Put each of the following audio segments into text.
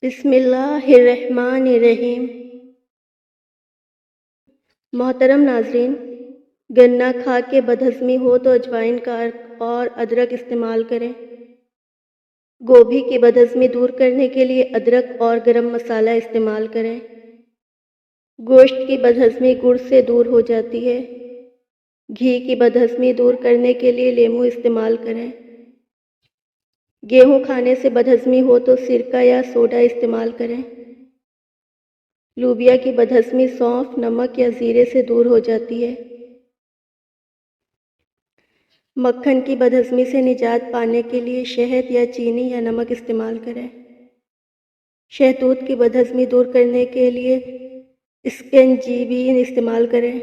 बिस्मिल्लाहिर्रहमानिर्रहीम। मोहतरम नाज़रीन, गन्ना खा के बदहज़मी हो तो अजवाइन का और अदरक इस्तेमाल करें। गोभी की बदहज़मी दूर करने के लिए अदरक और गरम मसाला इस्तेमाल करें। गोश्त की बदहज़मी गुड़ से दूर हो जाती है। घी की बदहज़मी दूर करने के लिए लेमू इस्तेमाल करें। गेहूँ खाने से बदहज़मी हो तो सिरका या सोडा इस्तेमाल करें। लूबिया की बदहज़मी सौंफ, नमक या ज़ीरे से दूर हो जाती है। मक्खन की बदहज़मी से निजात पाने के लिए शहद या चीनी या नमक इस्तेमाल करें। शहतूत की बदहज़मी दूर करने के लिए स्कंजीबी इस्तेमाल करें।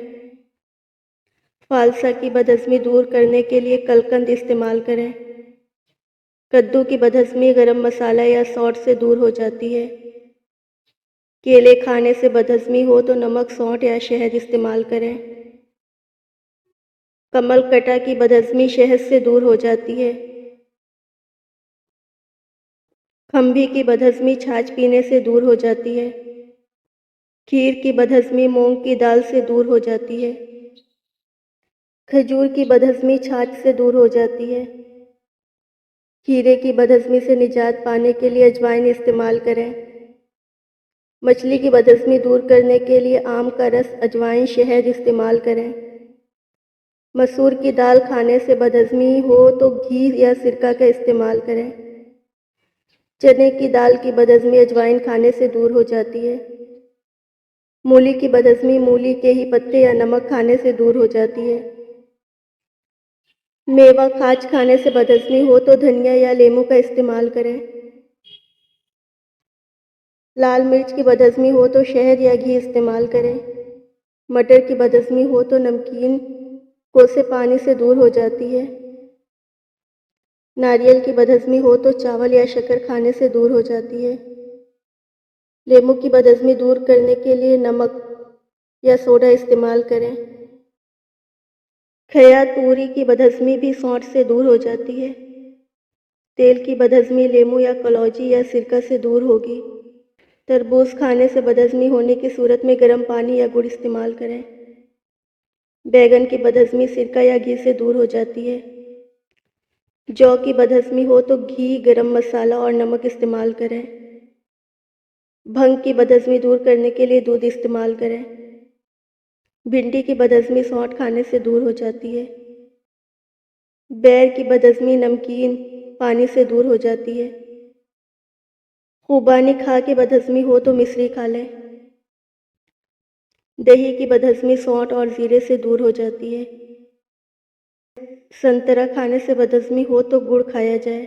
फालसा की बदहज़मी दूर करने के लिए कलकंद इस्तेमाल करें। कद्दू की बदहज़मी गरम मसाला या सौंठ से दूर हो जाती है। केले खाने से बदहज़मी हो तो नमक, सौंठ या शहद इस्तेमाल करें। कमलकटा की बदहज़मी शहद से दूर हो जाती है। खंभी की बदहज़मी छाछ पीने से दूर हो जाती है। खीर की बदहज़मी मूंग की दाल से दूर हो जाती है। खजूर की बदहज़मी छाछ से दूर हो जाती है। खीरे की बदहज़मी से निजात पाने के लिए अजवाइन इस्तेमाल करें। मछली की बदहज़मी दूर करने के लिए आम का रस, अजवाइन, शहद इस्तेमाल करें। मसूर की दाल खाने से बदहज़मी हो तो घी या सिरका का इस्तेमाल करें। चने की दाल की बदहज़मी अजवाइन खाने से दूर हो जाती है। मूली की बदहज़मी मूली के ही पत्ते या नमक खाने से दूर हो जाती है। मेवा खाज खाने से बदहज़मी हो तो धनिया या लेमू का इस्तेमाल करें। लाल मिर्च की बदहज़मी हो तो शहद या घी इस्तेमाल करें। मटर की बदहज़मी हो तो नमकीन कोसे पानी से दूर हो जाती है। नारियल की बदहज़मी हो तो चावल या शक्कर खाने से दूर हो जाती है। लेमू की बदहज़मी दूर करने के लिए नमक या सोडा इस्तेमाल करें। खया तूरी की बदहज़मी भी सौंठ से दूर हो जाती है। तेल की बदहज़मी लेमू या कलौंजी या सिरका से दूर होगी। तरबूज खाने से बदहज़मी होने की सूरत में गर्म पानी या गुड़ इस्तेमाल करें। बैगन की बदहज़मी सिरका या घी से दूर हो जाती है। जौ की बदहज़मी हो तो घी, गरम मसाला और नमक इस्तेमाल करें। भंग की बदहज़मी दूर करने के लिए दूध इस्तेमाल करें। भिंडी की बदहज़मी सौंठ खाने से दूर हो जाती है। बैर की बदहज़मी नमकीन पानी से दूर हो जाती है। खूबानी खा के बदहज़मी हो तो मिश्री खा लें। दही की बदहज़मी सौंठ और ज़ीरे से दूर हो जाती है। संतरा खाने से बदहज़मी हो तो गुड़ खाया जाए।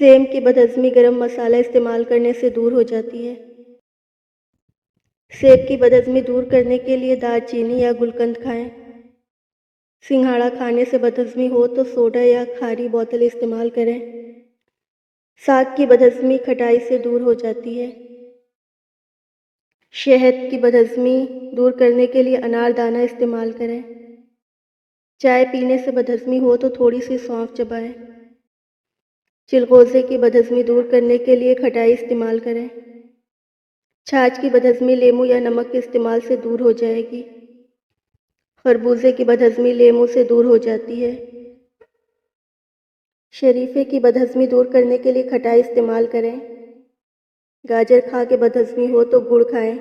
सेम की बदहज़मी गरम मसाला इस्तेमाल करने से दूर हो जाती है। सेब की बदहज़मी दूर करने के लिए दालचीनी या गुलकंद खाएं। सिंघाड़ा खाने से बदहज़मी हो तो सोडा या खारी बोतल इस्तेमाल करें। साग की बदहज़मी खटाई से दूर हो जाती है। शहद की बदहज़मी दूर करने के लिए अनारदाना इस्तेमाल करें। चाय पीने से बदहज़मी हो तो थोड़ी सी सौंफ चबाएं। चिलगोज़े की बदहज़मी दूर करने के लिए खटाई इस्तेमाल करें। छाछ की बदहज़मी लेमू या नमक के इस्तेमाल से दूर हो जाएगी। खरबूजे की बदहज़मी लेमू से दूर हो जाती है। शरीफे की बदहज़मी दूर करने के लिए खटाई इस्तेमाल करें। गाजर खा के बदहज़मी हो तो गुड़ खाएं।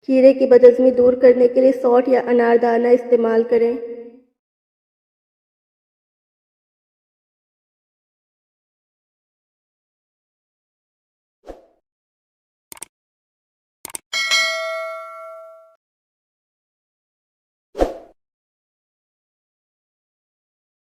खीरे की बदहज़मी दूर करने के लिए सौंठ या अनारदाना इस्तेमाल करें।